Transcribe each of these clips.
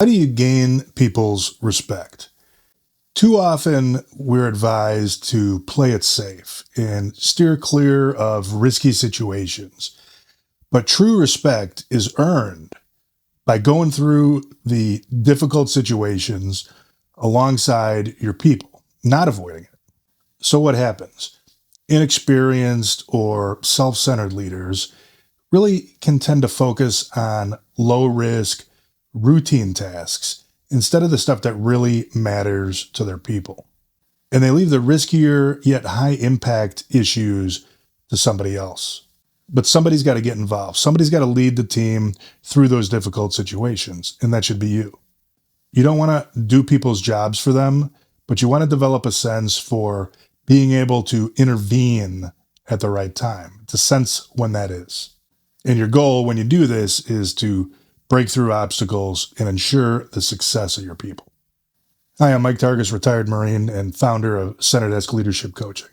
How do you gain people's respect? Too often, we're advised to play it safe and steer clear of risky situations. But true respect is earned by going through the difficult situations alongside your people, not avoiding it. So, what happens? Inexperienced or self centered leaders really can tend to focus on low risk, routine tasks instead of the stuff that really matters to their people. And they leave the riskier yet high impact issues to somebody else. But somebody's got to get involved. Somebody's got to lead the team through those difficult situations, and that should be you. You don't want to do people's jobs for them, but you want to develop a sense for being able to intervene at the right time, to sense when that is. And your goal when you do this is to break through obstacles and ensure the success of your people. Hi, I'm Mike Targus, retired Marine and founder of Center Desk Leadership Coaching.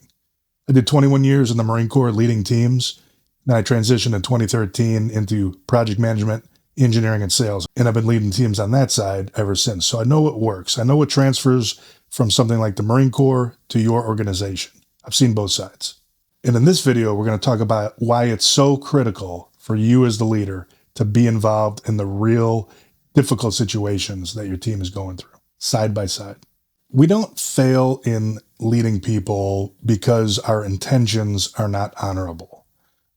I did 21 years in the Marine Corps leading teams. Then I transitioned in 2013 into project management, engineering, and sales. And I've been leading teams on that side ever since. So I know what works. I know what transfers from something like the Marine Corps to your organization. I've seen both sides. And in this video, we're going to talk about why it's so critical for you as the leader to be involved in the real difficult situations that your team is going through, side by side. We don't fail in leading people because our intentions are not honorable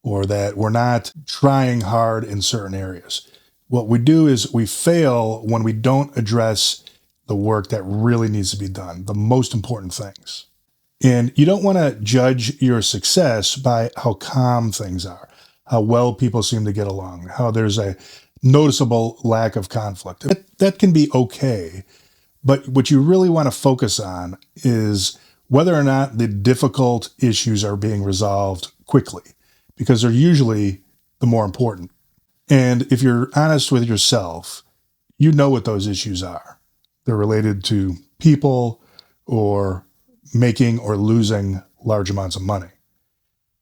or that we're not trying hard in certain areas. What we do is we fail when we don't address the work that really needs to be done, the most important things. And you don't want to judge your success by how calm things are, how well people seem to get along, how there's a noticeable lack of conflict. That can be okay, but what you really want to focus on is whether or not the difficult issues are being resolved quickly, because they're usually the more important. And if you're honest with yourself, you know what those issues are. They're related to people or making or losing large amounts of money.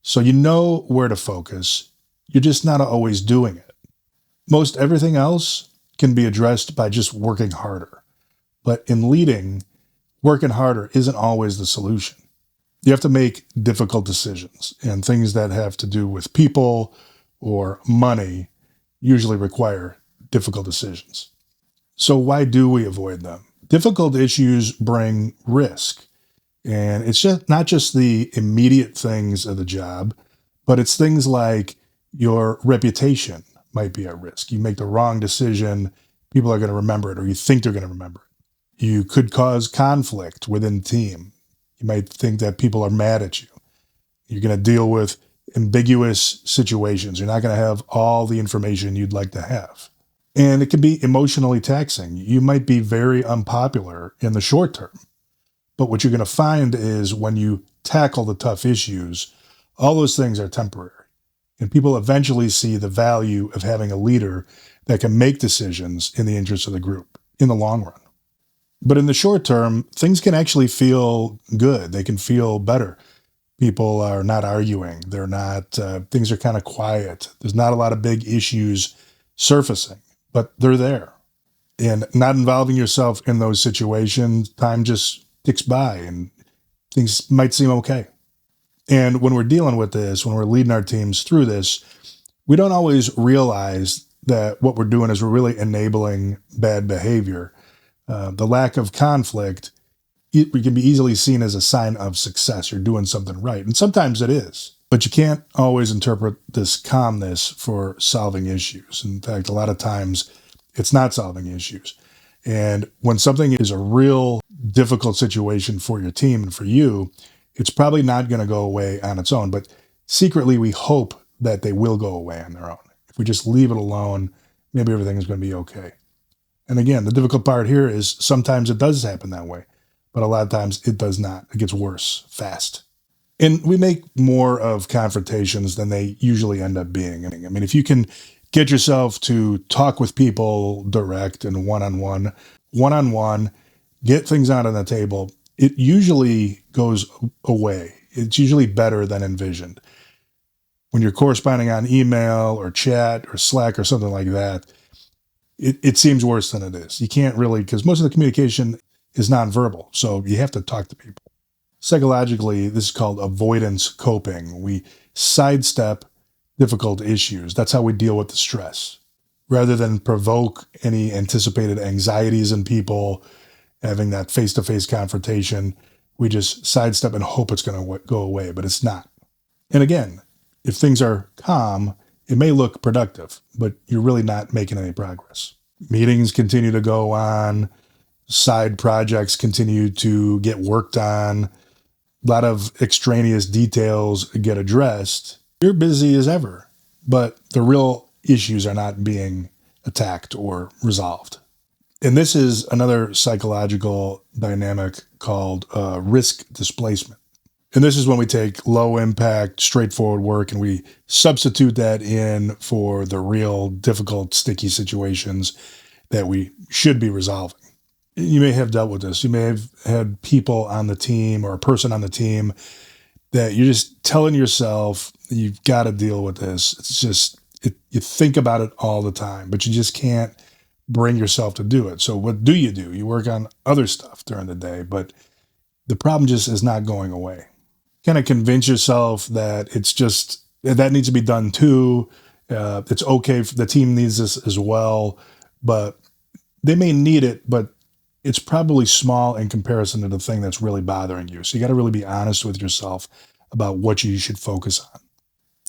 So you know where to focus. You're just not always doing it. Most everything else can be addressed by just working harder. But in leading, working harder isn't always the solution. You have to make difficult decisions, and things that have to do with people or money usually require difficult decisions. So why do we avoid them? Difficult issues bring risk. And it's just not just the immediate things of the job, but it's things like your reputation might be at risk. You make the wrong decision, people are going to remember it, or you think they're going to remember it. You could cause conflict within the team. You might think that people are mad at you. You're going to deal with ambiguous situations. You're not going to have all the information you'd like to have. And it can be emotionally taxing. You might be very unpopular in the short term. But what you're going to find is when you tackle the tough issues, all those things are temporary. And people eventually see the value of having a leader that can make decisions in the interest of the group in the long run. But in the short term, things can actually feel good. They can feel better. People are not arguing. They're not, things are kind of quiet. There's not a lot of big issues surfacing, but they're there. And not involving yourself in those situations, time just ticks by and things might seem okay. And when we're dealing with this, when we're leading our teams through this, we don't always realize that what we're doing is we're really enabling bad behavior. The lack of conflict, it can be easily seen as a sign of success. You're doing something right. And sometimes it is. But you can't always interpret this calmness for solving issues. In fact, a lot of times it's not solving issues. And when something is a real difficult situation for your team and for you, it's probably not going to go away on its own. But secretly, we hope that they will go away on their own. If we just leave it alone, maybe everything is going to be okay. And again, the difficult part here is sometimes it does happen that way, but a lot of times it does not. It gets worse fast. And we make more of confrontations than they usually end up being. I mean, if you can get yourself to talk with people direct and one-on-one, get things out on the table, it usually goes away. It's usually better than envisioned. When you're corresponding on email or chat or Slack or something like that, it seems worse than it is. You can't really, because most of the communication is nonverbal. So you have to talk to people. Psychologically, this is called avoidance coping. We sidestep difficult issues. That's how we deal with the stress. Rather than provoke any anticipated anxieties in people, having that face to face confrontation, we just sidestep and hope it's going to go away, but it's not. And again, if things are calm, it may look productive, but you're really not making any progress. Meetings continue to go on, side projects continue to get worked on, a lot of extraneous details get addressed. You're busy as ever, but the real issues are not being attacked or resolved. And this is another psychological dynamic called risk displacement. And this is when we take low impact, straightforward work and we substitute that in for the real difficult, sticky situations that we should be resolving. You may have dealt with this. You may have had people on the team or a person on the team that you're just telling yourself, you've got to deal with this. It's just, you think about it all the time, but you just can't bring yourself to do it. So what do? You work on other stuff during the day, but the problem just is not going away. Kind of convince yourself that it's just, that needs to be done too. It's okay. The team needs this as well, but they may need it, but it's probably small in comparison to the thing that's really bothering you. So you got to really be honest with yourself about what you should focus on.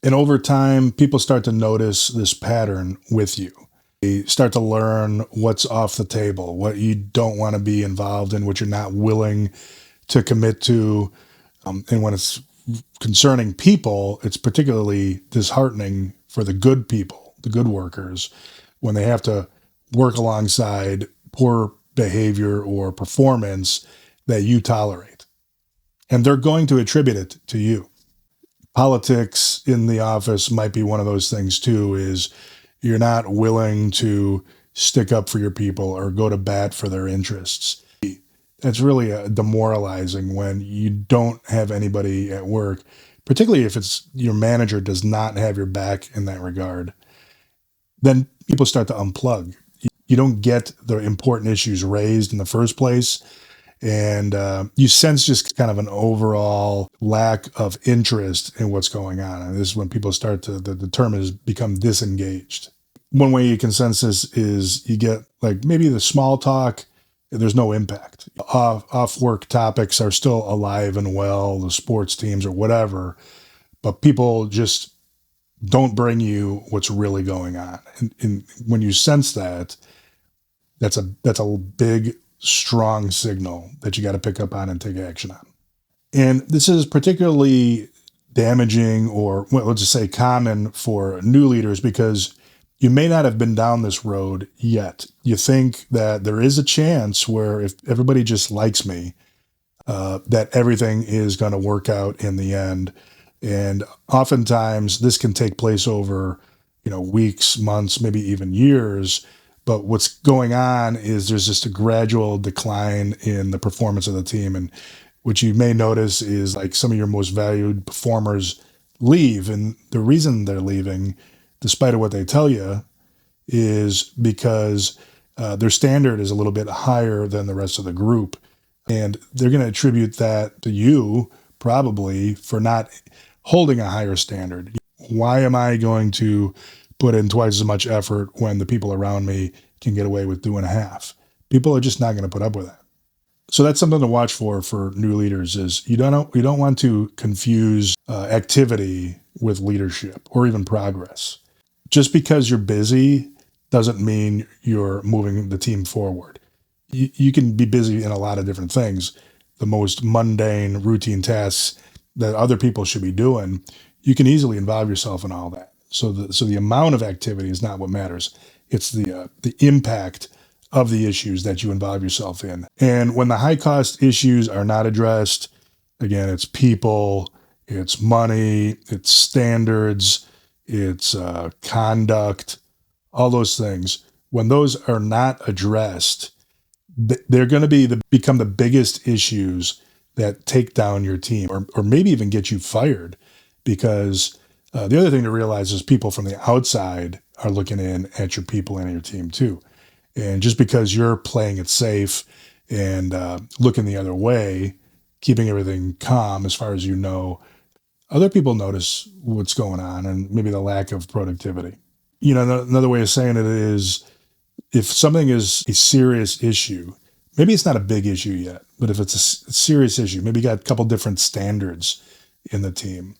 And over time, people start to notice this pattern with you. They start to learn what's off the table, what you don't want to be involved in, what you're not willing to commit to. And when it's concerning people, it's particularly disheartening for the good people, the good workers, when they have to work alongside poor behavior or performance that you tolerate. And they're going to attribute it to you. Politics in the office might be one of those things too, is you're not willing to stick up for your people or go to bat for their interests. That's really demoralizing when you don't have anybody at work, particularly if it's your manager does not have your back in that regard. Then people start to unplug. You don't get the important issues raised in the first place. And you sense just kind of an overall lack of interest in what's going on. And this is when people start to, the term is become disengaged. One way you can sense this is you get like maybe the small talk, there's no impact. Off work topics are still alive and well, the sports teams or whatever, but people just don't bring you what's really going on. And when you sense that, that's a big, strong signal that you got to pick up on and take action on. And this is particularly damaging, or well, let's just say common for new leaders, because you may not have been down this road yet. You think that there is a chance where if everybody just likes me, that everything is going to work out in the end. And oftentimes this can take place over, weeks, months, maybe even years. But what's going on is there's just a gradual decline in the performance of the team. And what you may notice is like some of your most valued performers leave. And the reason they're leaving, despite of what they tell you, is because their standard is a little bit higher than the rest of the group. And they're going to attribute that to you probably for not holding a higher standard. Why am I going to put in twice as much effort when the people around me can get away with doing half? People are just not going to put up with that. So that's something to watch for new leaders is you don't want to confuse activity with leadership or even progress. Just because you're busy doesn't mean you're moving the team forward. You can be busy in a lot of different things. The most mundane, routine tasks that other people should be doing, you can easily involve yourself in all that. So the amount of activity is not what matters. It's the impact of the issues that you involve yourself in. And when the high cost issues are not addressed, again, it's people, it's money, it's standards, it's conduct, all those things. When those are not addressed, they're going to become the biggest issues that take down your team or maybe even get you fired, because the other thing to realize is people from the outside are looking in at your people and your team too. And just because you're playing it safe and looking the other way, keeping everything calm as far as you know, other people notice what's going on and maybe the lack of productivity. Another way of saying it is, if something is a serious issue, maybe it's not a big issue yet, but if it's a serious issue, maybe you got a couple different standards in the team,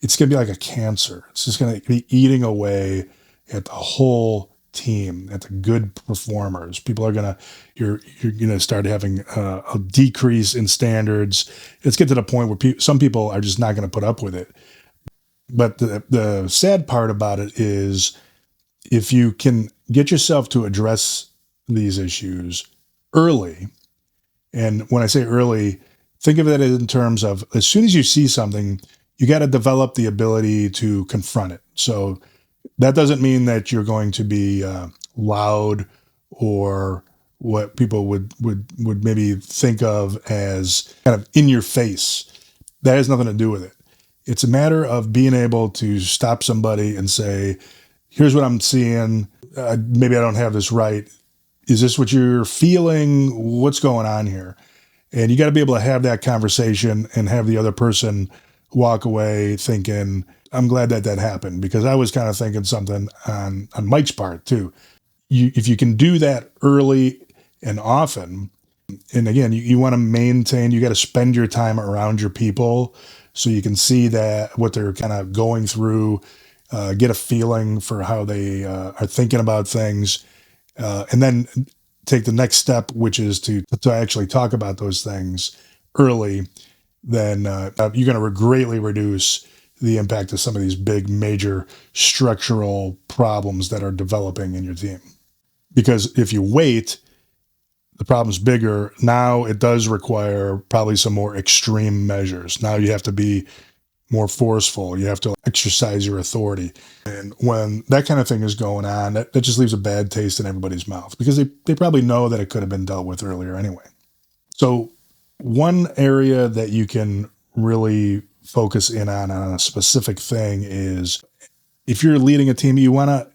it's going to be like a cancer. It's just going to be eating away at the whole team, at the good performers. You're going to start having a decrease in standards. It's get to the point where some people are just not going to put up with it. But the sad part about it is, if you can get yourself to address these issues early, and when I say early, think of it in terms of, as soon as you see something, you got to develop the ability to confront it. So that doesn't mean that you're going to be loud, or what people would maybe think of as kind of in your face. That has nothing to do with it. It's a matter of being able to stop somebody and say, here's what I'm seeing. Maybe I don't have this right. Is this what you're feeling? What's going on here? And you got to be able to have that conversation and have the other person walk away thinking, I'm glad that happened, because I was kind of thinking something on Mike's part too. If you can do that early and often, and again, you want to maintain, you got to spend your time around your people so you can see that what they're kind of going through, get a feeling for how they are thinking about things, and then take the next step, which is to actually talk about those things early. Then you're going to greatly reduce the impact of some of these big major structural problems that are developing in your team. Because if you wait, the problem's bigger. Now it does require probably some more extreme measures. Now you have to be more forceful. You have to exercise your authority. And when that kind of thing is going on, that just leaves a bad taste in everybody's mouth, because they probably know that it could have been dealt with earlier anyway. So one area that you can really focus in on a specific thing is, if you're leading a team, you want to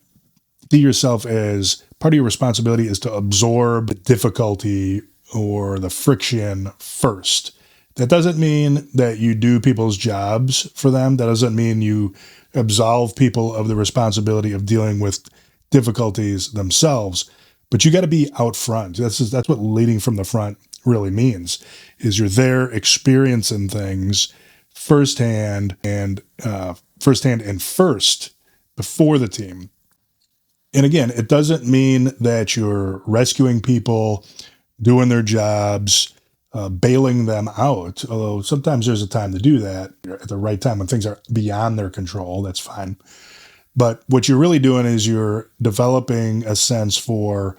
see yourself as part of your responsibility is to absorb the difficulty or the friction first. That doesn't mean that you do people's jobs for them. That doesn't mean you absolve people of the responsibility of dealing with difficulties themselves. But you got to be out front. That's what leading from the front really means, is you're there experiencing things firsthand and first before the team. And again, it doesn't mean that you're rescuing people, doing their jobs, bailing them out, although sometimes there's a time to do that at the right time when things are beyond their control. That's fine. But what you're really doing is you're developing a sense for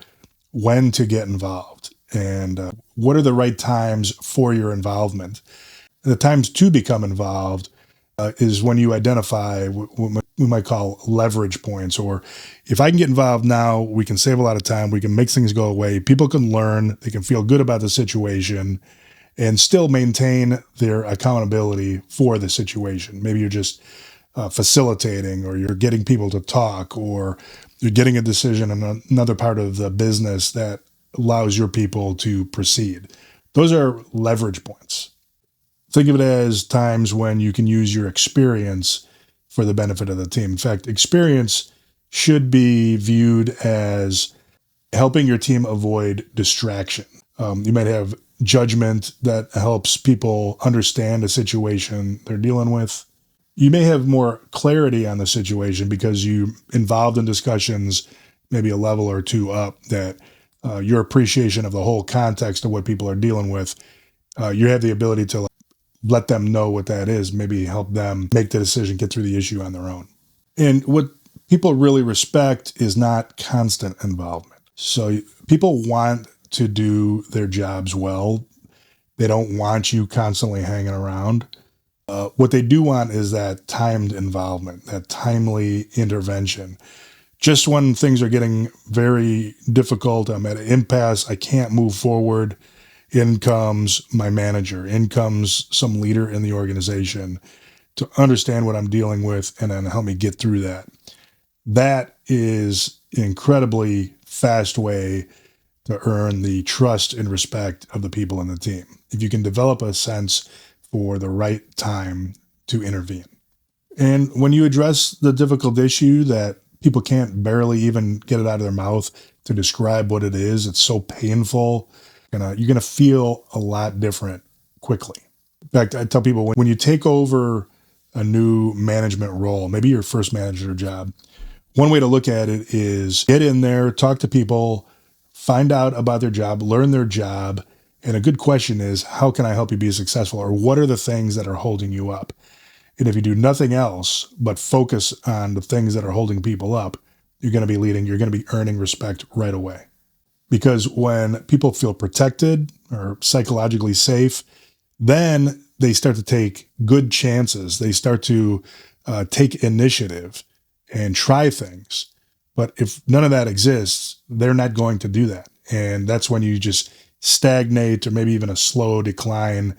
when to get involved and what are the right times for your involvement. The times to become involved is when you identify what we might call leverage points, or if I can get involved now, we can save a lot of time. We can make things go away. People can learn. They can feel good about the situation and still maintain their accountability for the situation. Maybe you're just facilitating, or you're getting people to talk, or you're getting a decision in another part of the business that allows your people to proceed. Those are leverage points. Think of it as times when you can use your experience for the benefit of the team. In fact, experience should be viewed as helping your team avoid distraction. You might have judgment that helps people understand a situation they're dealing with. You may have more clarity on the situation because you involved in discussions maybe a level or two up, that your appreciation of the whole context of what people are dealing with, you have the ability to let them know what that is, maybe help them make the decision, get through the issue on their own. And what people really respect is not constant involvement. So people want to do their jobs well. They don't want you constantly hanging around. What they do want is that timed involvement, that timely intervention. Just when things are getting very difficult, I'm at an impasse, I can't move forward, in comes my manager, in comes some leader in the organization to understand what I'm dealing with and then help me get through that. That is an incredibly fast way to earn the trust and respect of the people in the team. If you can develop a sense for the right time to intervene. And when you address the difficult issue that people can't barely even get it out of their mouth to describe what it is, it's so painful, you're gonna feel a lot different quickly. In fact, I tell people when you take over a new management role, maybe your first manager job, one way to look at it is get in there, talk to people, find out about their job, learn their job. And a good question is, how can I help you be successful? Or what are the things that are holding you up? And if you do nothing else but focus on the things that are holding people up, you're going to be leading, you're going to be earning respect right away. Because when people feel protected or psychologically safe, then they start to take good chances. They start to take initiative and try things. But if none of that exists, they're not going to do that. And that's when you just stagnate or maybe even a slow decline.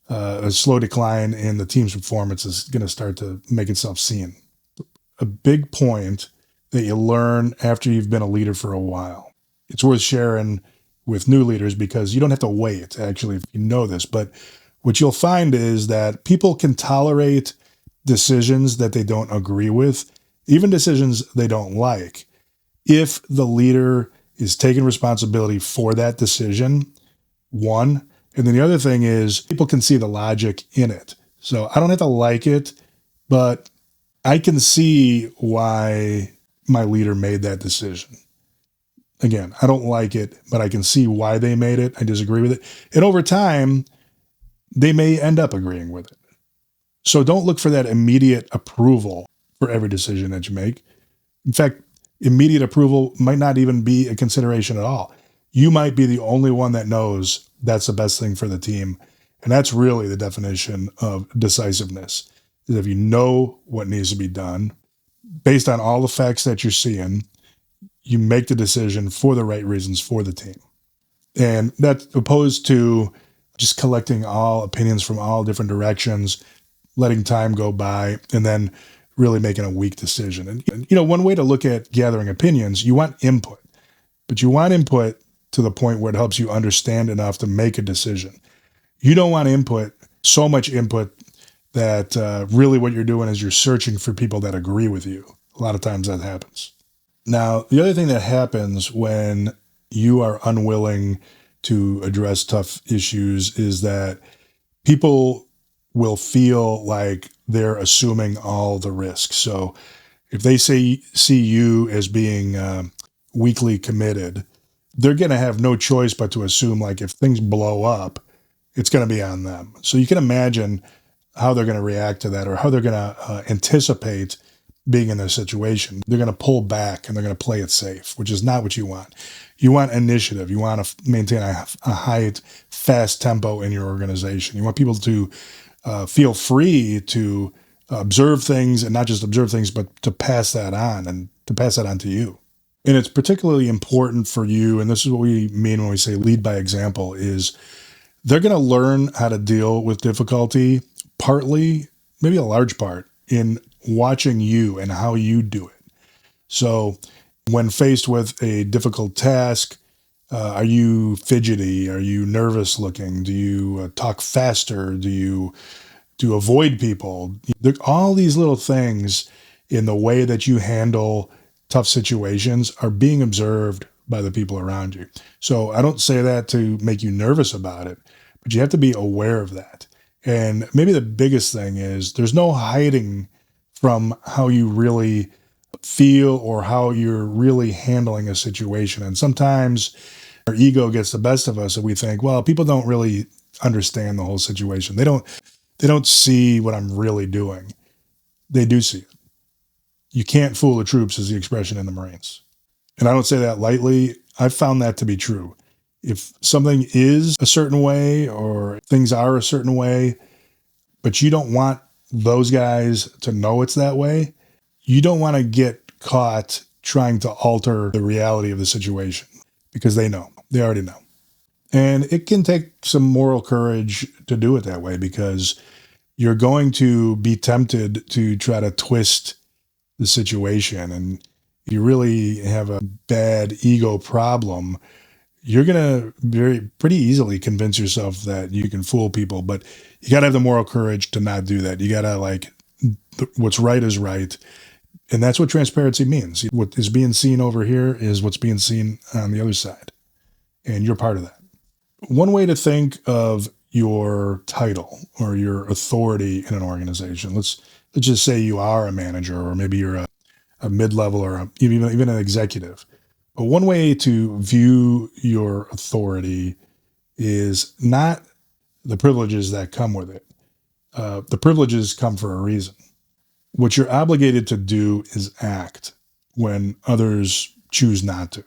A slow decline in the team's performance is going to start to make itself seen. A big point that you learn after you've been a leader for a while. It's worth sharing with new leaders because you don't have to wait, actually, if you know this. But what you'll find is that people can tolerate decisions that they don't agree with, even decisions they don't like, if the leader is taking responsibility for that decision, one. And then the other thing is people can see the logic in it. So I don't have to like it, but I can see why my leader made that decision. Again, I don't like it, but I can see why they made it. I disagree with it. And over time, they may end up agreeing with it. So don't look for that immediate approval for every decision that you make. In fact, immediate approval might not even be a consideration at all. You might be the only one that knows that's the best thing for the team. And that's really the definition of decisiveness, is if you know what needs to be done, based on all the facts that you're seeing, you make the decision for the right reasons for the team. And that's opposed to just collecting all opinions from all different directions, letting time go by, and then really making a weak decision. And, one way to look at gathering opinions, you want input, but you want input to the point where it helps you understand enough to make a decision. You don't want input, so much input that really what you're doing is you're searching for people that agree with you. A lot of times that happens. Now, the other thing that happens when you are unwilling to address tough issues is that people will feel like they're assuming all the risks. So if they see you as being weakly committed, they're going to have no choice but to assume like if things blow up, it's going to be on them. So you can imagine how they're going to react to that or how they're going to anticipate being in this situation. They're going to pull back and they're going to play it safe, which is not what you want. You want initiative. You want to maintain a high, fast tempo in your organization. You want people to feel free to observe things and not just observe things, but to pass that on and to pass that on to you. And it's particularly important for you, and this is what we mean when we say lead by example, is they're going to learn how to deal with difficulty, partly, maybe a large part, in watching you and how you do it. So when faced with a difficult task, are you fidgety? Are you nervous looking? Do you talk faster? Do you avoid people? All these little things in the way that you handle tough situations are being observed by the people around you. So I don't say that to make you nervous about it, but you have to be aware of that. And maybe the biggest thing is there's no hiding from how you really feel or how you're really handling a situation. And sometimes our ego gets the best of us and we think, well, people don't really understand the whole situation. They don't see what I'm really doing. They do see it. You can't fool the troops is the expression in the Marines. And I don't say that lightly. I've found that to be true. If something is a certain way or things are a certain way, but you don't want those guys to know it's that way, you don't want to get caught trying to alter the reality of the situation because they know. They already know. And it can take some moral courage to do it that way because you're going to be tempted to try to twist the situation. And you really have a bad ego problem. you're going to pretty easily convince yourself that you can fool people, but you got to have the moral courage to not do that. You got to what's right is right. And that's what transparency means. What is being seen over here is what's being seen on the other side. And you're part of that. One way to think of your title or your authority in an organization, let's just say you are a manager, or maybe you're a mid-level, or even an executive. But one way to view your authority is not the privileges that come with it. The privileges come for a reason. What you're obligated to do is act when others choose not to.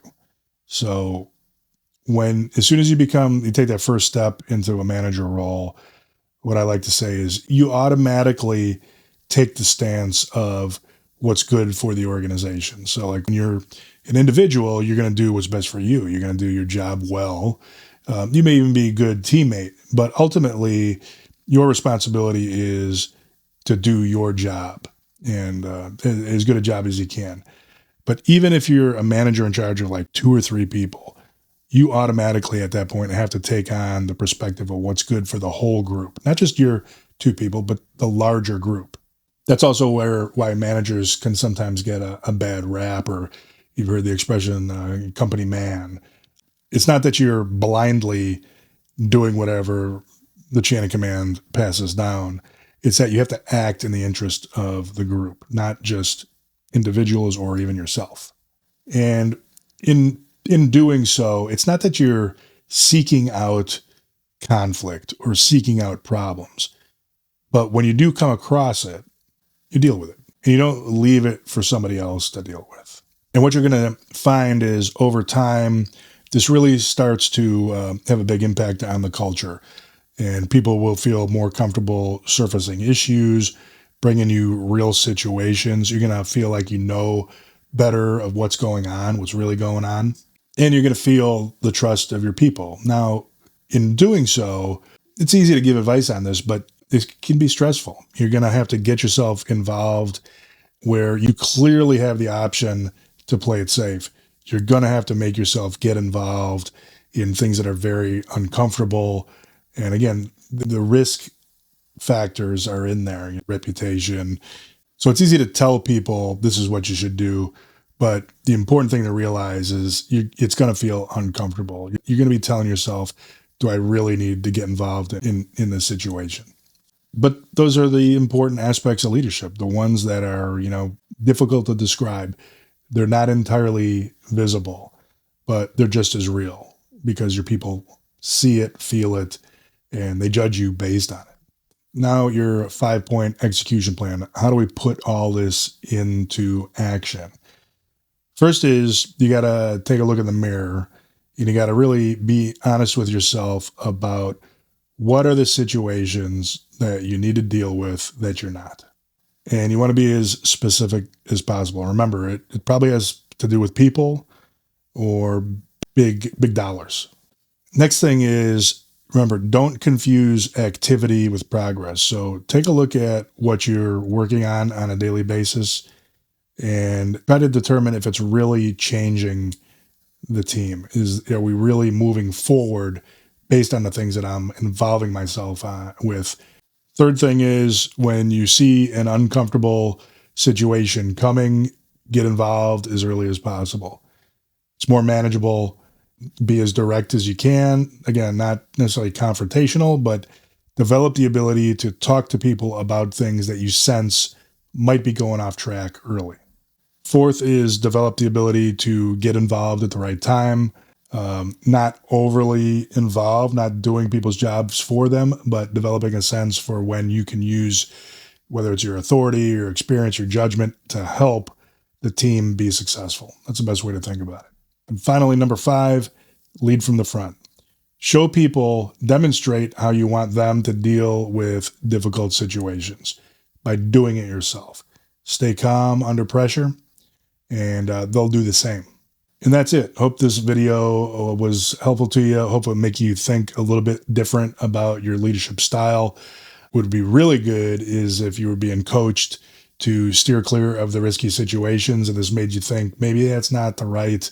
So as soon as you take that first step into a manager role, what I like to say is you automatically take the stance of what's good for the organization. So like when you're an individual, you're going to do what's best for you. You're going to do your job well. You may even be a good teammate, but ultimately your responsibility is to do your job and as good a job as you can. But even if you're a manager in charge of like 2 or 3 people, you automatically at that point have to take on the perspective of what's good for the whole group, not just your 2 people, but the larger group. That's also why managers can sometimes get a bad rap, or you've heard the expression company man. It's not that you're blindly doing whatever the chain of command passes down. It's that you have to act in the interest of the group, not just individuals or even yourself. And in doing so, it's not that you're seeking out conflict or seeking out problems, but when you do come across it, you deal with it, and you don't leave it for somebody else to deal with. And what you're going to find is over time, this really starts to have a big impact on the culture, and people will feel more comfortable surfacing issues, bringing you real situations. You're going to feel like you know better of what's going on, what's really going on, and you're going to feel the trust of your people. Now, in doing so, it's easy to give advice on this, but it can be stressful. You're going to have to get yourself involved where you clearly have the option to play it safe. You're going to have to make yourself get involved in things that are very uncomfortable. And again, the risk factors are in there, your reputation. So it's easy to tell people this is what you should do. But the important thing to realize is it's going to feel uncomfortable. You're going to be telling yourself, do I really need to get involved in this situation? But those are the important aspects of leadership, the ones that are, difficult to describe. They're not entirely visible, but they're just as real because your people see it, feel it, and they judge you based on it. Now, your 5-point execution plan. How do we put all this into action? First is you got to take a look in the mirror, and you got to really be honest with yourself about what are the situations that you need to deal with that you're not. And you want to be as specific as possible. Remember, it probably has to do with people or big dollars. Next thing is, remember, don't confuse activity with progress. So take a look at what you're working on a daily basis and try to determine if it's really changing the team. Are we really moving forward based on the things that I'm involving myself with? Third thing is, when you see an uncomfortable situation coming, get involved as early as possible. It's more manageable. Be as direct as you can. Again, not necessarily confrontational, but develop the ability to talk to people about things that you sense might be going off track early. Fourth is develop the ability to get involved at the right time. Not overly involved, not doing people's jobs for them, but developing a sense for when you can use, whether it's your authority, your experience, your judgment, to help the team be successful. That's the best way to think about it. And finally, number 5, lead from the front. Show people, demonstrate how you want them to deal with difficult situations by doing it yourself. Stay calm under pressure, and they'll do the same. And that's it. Hope this video was helpful to you. Hope it'll make you think a little bit different about your leadership style. What would be really good is if you were being coached to steer clear of the risky situations, and this made you think maybe that's not the right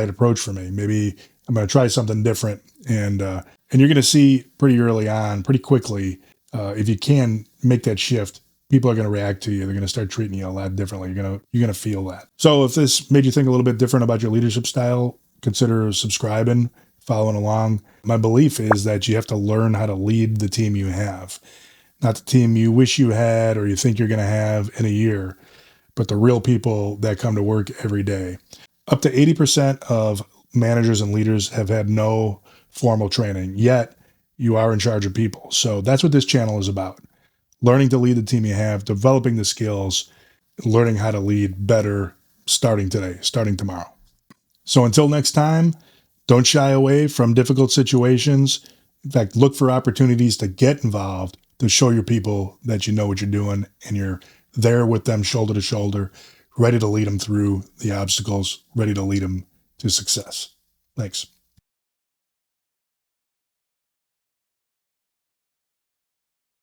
approach for me. Maybe I'm going to try something different. And you're going to see pretty early on, pretty quickly, if you can make that shift, people are going to react to you. They're going to start treating you a lot differently. You're going to feel that. So if this made you think a little bit different about your leadership style, consider subscribing, following along. My belief is that you have to learn how to lead the team you have, not the team you wish you had or you think you're going to have in a year, but the real people that come to work every day. Up to 80% of managers and leaders have had no formal training, yet you are in charge of people. So that's what this channel is about. Learning to lead the team you have, developing the skills, learning how to lead better starting today, starting tomorrow. So until next time, don't shy away from difficult situations. In fact, look for opportunities to get involved, to show your people that you know what you're doing and you're there with them shoulder to shoulder, ready to lead them through the obstacles, ready to lead them to success. Thanks.